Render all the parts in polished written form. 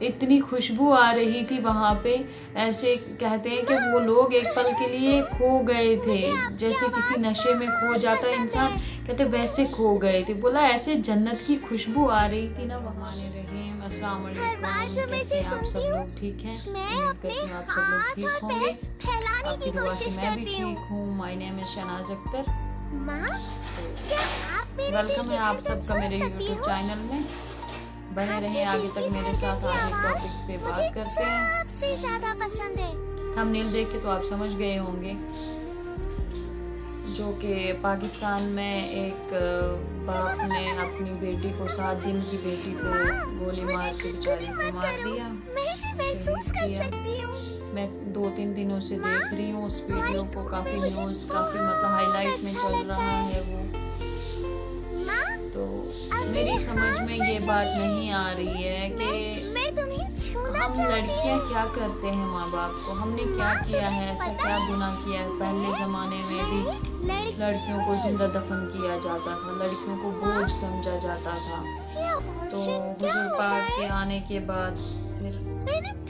इतनी खुशबू आ रही थी वहाँ पे, ऐसे कहते हैं कि वो लोग एक पल के लिए खो गए थे, जैसे किसी नशे में खो जाता है इंसान, कहते वैसे खो गए थे। बोला ऐसे जन्नत की खुशबू आ रही थी ना वहाँ। रहीम, अस्सलाम वालेकुम, कैसे हैं आप सब लोग? ठीक हैं? उम्मीद करती हूँ आप सब लोग ठीक होंगे। आपकी दुआ से मैं भी ठीक हूँ। My name is Shahnaz Akhtar. Welcome है आप सबका मेरे यूट्यूब चैनल में। बने रहें आगे तक मेरे साथ। आज एक टॉपिक पे बात करते हैं। सबसे ज्यादा पसंद है। थंबनेल देख के तो आप समझ गए होंगे, जो कि पाकिस्तान में एक बाप ने अपनी बेटी को, 7 दिन की बेटी को गोली मार के बेचारी को मार दिया। मैं इसे महसूस कर सकती हूँ। मैं 2-3 दिनों से देख रही हूँ उस वीडियो को। काफ़ी न्यूज़, काफ़ी मतलब हाईलाइट में चल रहा है वो। तो मेरी समझ में ये बात नहीं आ रही है कि हम लड़कियां क्या करते हैं माँ बाप को। हमने क्या किया है, ऐसा क्या गुनाह किया है। पहले ज़माने में भी लड़कियों को जिंदा दफन किया जाता था, लड़कियों को बोझ समझा जाता था। तो हुजूर पाक के आने के बाद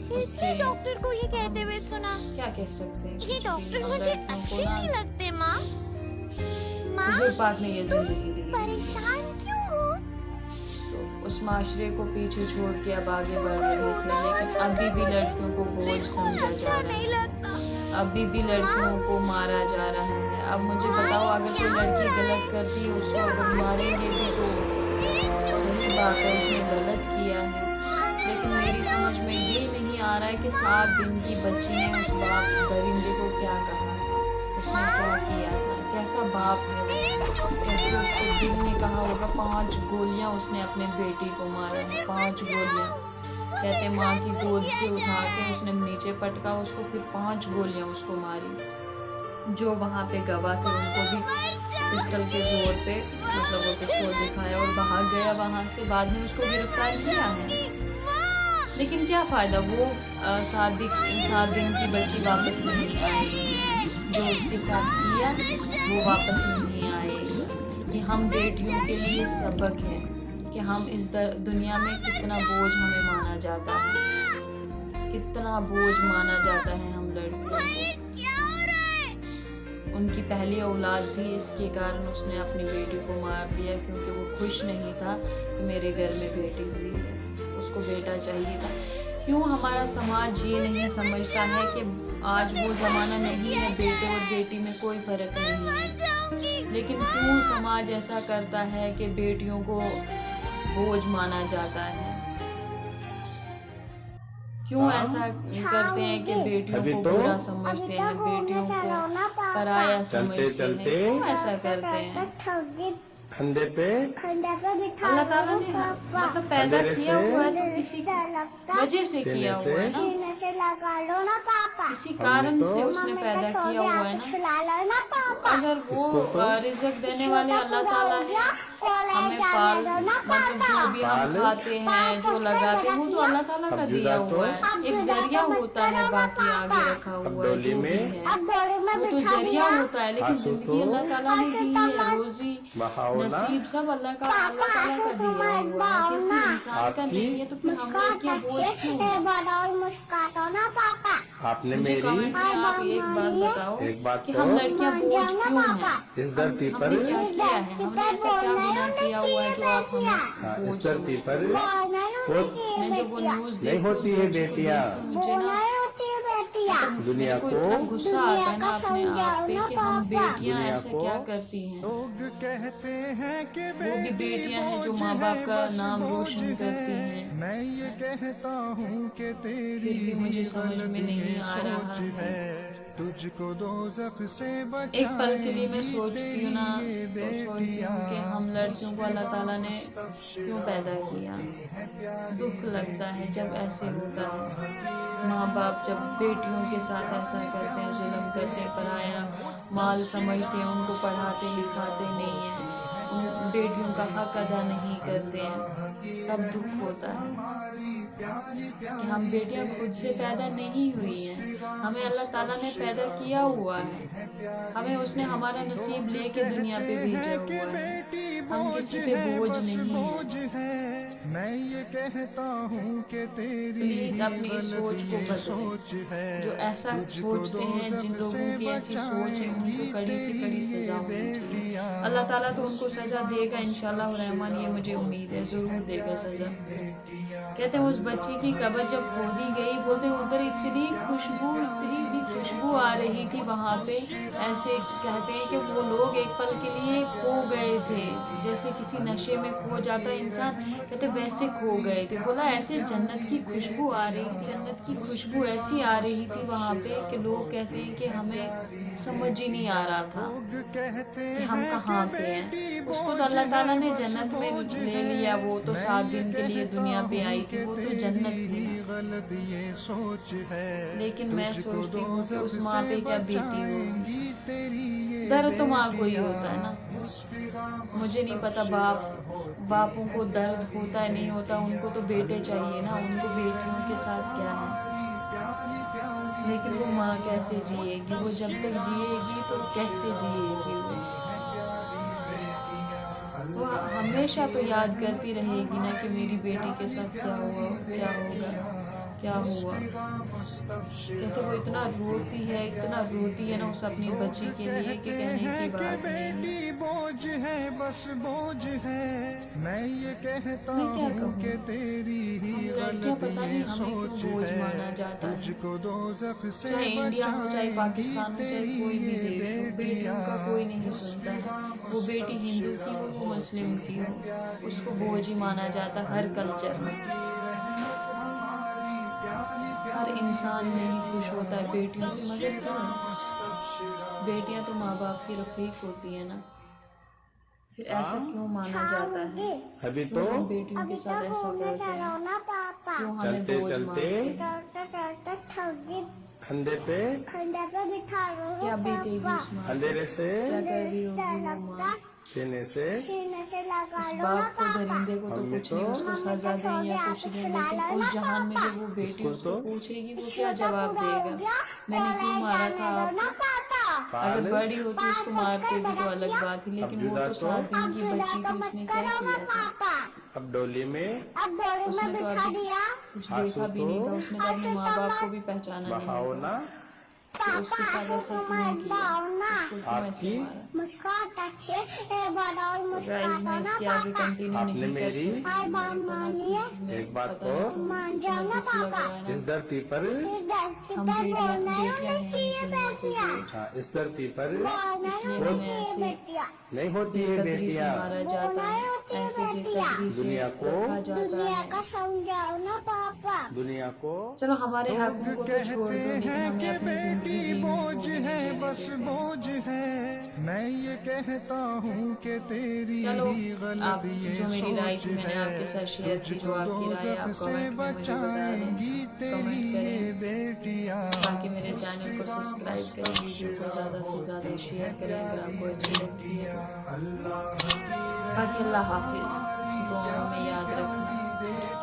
फिर से डॉक्टर को ये कहते हुए सुना। क्या कह सकते हैं, ये डॉक्टर मुझे अच्छे नहीं लगते माँ। हुजूर पाक ने ये जिंदगी दी। परेशान क्यों हो? तो उस माशरे को पीछे छोड़ के अब आगे बढ़ रहे थे, लेकिन अभी भी लड़कियों को बोझ समझा जा रहा है, अभी भी लड़कियों को मारा जा रहा है। अब मुझे बताओ, अगर कोई लड़की गलत करती है उसको अगर मारेंगे भी तो सही बात है, उसने गलत किया है। लेकिन मेरी समझ में ये नहीं आ रहा है कि 7 दिन की बच्ची ने उस बाप दरिंदे को क्या कहा था, उसने क्या किया था। कैसा बाप है वो, कैसे उसके दिल ने कहा होगा। 5 गोलियां उसने अपने बेटी को मारा है, 5 गोलियां। कहते माँ की गोद से उठा के उसने नीचे पटका उसको, फिर 5 गोलियां उसको मारी। जो वहाँ पे गवाह थे उनको भी पिस्टल के जोर पे मतलब वो पिस्तौल दिखाया और भाग गया वहाँ से। बाद में उसको गिरफ्तार किया है, लेकिन क्या फ़ायदा, वो 7 दिन की बच्ची वापस नहीं आएगी। जो उसके साथ किया वो वापस नहीं आएगा। कि हम बेटियों के लिए सबक है कि हम इस दुनिया में कितना बोझ हमें माना जाता है, कितना बोझ माना जाता है हम लड़कियों को। उनकी पहली औलाद थी, इसके कारण उसने अपनी बेटी को मार दिया, क्योंकि वो खुश नहीं था कि मेरे घर में बेटी हुई है, उसको बेटा चाहिए था। क्यों हमारा समाज ये नहीं समझता है कि आज वो ज़माना नहीं है, बेटे और बेटी में कोई फ़र्क नहीं है। लेकिन क्यों समाज ऐसा करता है कि बेटियों को बोझ माना जाता है। क्यों ऐसा करते हैं कि बेटियों को बुरा समझते हैं, बेटियों को पराया समझते हैं। क्यों ऐसा करते हैं? खंडे पे अल्लाह ताला ने मतलब पैदा किया हुआ है तो किसी वजह से किया हुआ है ना, किसी कारण से उसने पैदा किया हुआ है ना। तो अगर वो रिज़्क देने वाले अल्लाह ताला है, हमें मतलब जो भी हम खाते हैं, जो लगाते हैं, वो तो अल्लाह ताला का दिया हुआ है। एक जरिया होता है, बाकी आगे रखा हुआ है जो भी है वो तो जरिया होता है। लेकिन जिंदगी अल्लाह ताला ने दी है, रोजी नसीब सब अल्लाह ताला का दिया हुआ है, किसी इंसान का नहीं है। तो फिर हम लोग क्या बोझ क्यों? आपने मुझे मेरी कमेंट में आप एक बात बताओ कि हम लड़कियां बोझ क्यों हैं? इस धरती पर हमने क्या किया है, हमने ऐसा क्या गुनाह किया हुआ है जो आप हमें बोझ इस धरती पर मैं जब वो न्यूज़ नहीं होती है बेटियां। मुझे ना दुनिया को को इतना गुस्सा आता है ना अपने आप पे कि हम बेटियां ऐसा क्या करती हैं। वो भी बेटियां हैं जो माँ बाप का नाम रोशन करती हैं। मैं ये कहता हूँ कि तेरी फिर भी मुझे समझ में नहीं आ रहा है। तुझको दोज़ख से एक पल के लिए मैं सोचती हूँ ना, तो सोचती हूँ कि हम लड़कियों को अल्लाह ताला ने क्यों पैदा किया। दुख लगता है जब ऐसे होता है। माँ बाप जब बेटियों के साथ ऐसा करते हैं, जुल्म करते हैं, पराया माल समझते हैं, उनको पढ़ाते लिखाते नहीं हैं, उन बेटियों का हक अदा नहीं करते हैं, तब दुख होता है कि हम बेटियां खुद से पैदा नहीं हुई हैं। हमें अल्लाह ताला ने पैदा किया हुआ है, हमें उसने हमारा नसीब लेके दुनिया पे भेजा हुआ है। हम किसी पे बोझ नहीं हैं। मैं ये कहता हूँ कि तेरी प्लीज अपनी इस सोच को बदलें। जो ऐसा सोचते हैं, जिन लोगों की ऐसी सोच है, उनको कड़ी से कड़ी सजा होनी चाहिए। अल्लाह ताला तो उनको सजा देगा इंशाल्लाह रहमान, ये मुझे उम्मीद है, जरूर देगा सजा। कहते हैं उस बच्ची की कब्र जब खोदी गई, बोलते उधर इतनी खुशबू आ रही थी वहाँ पे, ऐसे कहते हैं कि वो लोग एक पल के लिए खो गए थे, जैसे किसी नशे में खो जाता है इंसान, कहते वैसे खो गए थे। बोला ऐसे जन्नत की खुशबू आ रही, जन्नत की खुशबू ऐसी आ रही थी वहाँ पे कि लोग कहते हैं कि हमें समझ ही नहीं आ रहा था कि हम कहाँ पे हैं। उसको तो अल्लाह ताला ने जन्नत में ले लिया, वो तो 7 दिन के लिए दुनिया पे आई थी, वो तो जन्नत थी ना। लेकिन मैं सोचती हूँ कि उस माँ पे क्या बीती होगी। दर्द तो माँ को ही होता है ना। मुझे नहीं पता बापों को दर्द होता है नहीं होता, उनको तो बेटे चाहिए ना, उनको बेटियों के साथ क्या है। लेकिन वो माँ कैसे जिएगी, वो जब तक जिएगी तो कैसे जिएगी वो हमेशा तो याद करती रहेगी ना कि मेरी बेटी के साथ क्या हुआ, क्या होगा, क्या हुआ। कहते वो इतना रोती है ना उस अपनी बच्ची के लिए कि कहने की बात नहीं। बोझ है बस बोझ है, मैं ये कहता मैं क्या हूँ कहूँ, कि तेरी ही लड़कियां पता नहीं हमें क्यों बोझ माना जाता है। तुझको दोज़ख से चाहे इंडिया हो, चाहे पाकिस्तान हो, चाहे कोई भी देश हो, बेटियों का कोई नहीं सुनता है। वो बेटी हिंदू की हो, वो मुस्लिम की हो, उसको बोझ ही माना जाता है हर कल्चर में। हर इंसान नहीं खुश होता है बेटियों से, मगर क्यों? बेटियां तो माँ बाप की रफीक होती है ना, फिर ऐसा क्यों माना जाता है? अभी तो क्यों हम बेटियों के साथ ऐसा करते हैं? ना पापा क्यों हमें चलते बोझ चलते चलते थक कंधे पे खंडा पे बिठा लो क्या बीतेगी उस माँ? अंधेरे से क्या कर रही होगी वो माँ? सीने से सीने से लगा उस लो बाप को दरिंदे को तो हमने कुछ नहीं, तो- उसको सजा दें या कुछ नहीं, लेकिन उस जहान में जब वो बेटी उसको पूछेगी वो क्या जवाब देगा? मैंने क्यों मारा था आपको? अगर बड़ी होती उसको मारते भी तो अलग बात थी, लेकिन वो तो 7 दिन की बच्ची थी, उसने क्या किया था? अब डोली में अब डोली में उसने तो बिठा अभी दिया। कुछ देखा भी नहीं था, उसने तो अपने माँ बाप को भी पहचाना नहीं बहाओ था, ना तो उसके साथ ऐसा क्यों किया? उसको क्यों ऐसे आपकी मारा? मुस्कुराता अच्छे बड़ा और गाइस मैं मुस्कुराता इसके आगे कंटिन्यू आपने नहीं कर मेरी सकती। हर बात मानिए। एक बात पता नहीं को क्यों मान इतना जाओ ना दुख लग रहा है इस ना। धरती पर हम बेटियां हैं जिंदगी के लिए, हाँ, इस धरती पर इसलिए हमें ऐसे नहीं होती है बेकदरी से बेटियां। मारा जाता है, ऐसे बेकदरी से दुनिया को रखा जाता दुनिया है। का समझाओ ना पापा। दुनिया को चलो हमारे हकों को तो छोड़ दो, लेकिन हमें अपनी जिंदगी भी बोझ नहीं है जीने बस देते। बोझ है, मैं ये कहता हूँ कि तेरी चलो ही आप गलत ये जो मेरी राय थी सोच मैंने है, आपके साथ शेयर की, जो आपकी राय है आप दोज़ख से कमेंट में मुझे बता दें, बचाएंगी तेरी कमेंट ये करें, बेटियां। बाकी मेरे चैनल को सब्सक्राइब करें, वीडियो को ज़्यादा से ज़्यादा शेयर करें अगर आपको अच्छी लगती है तो। बाकी अल्लाह हाफिज़, दुआओं में याद रखना।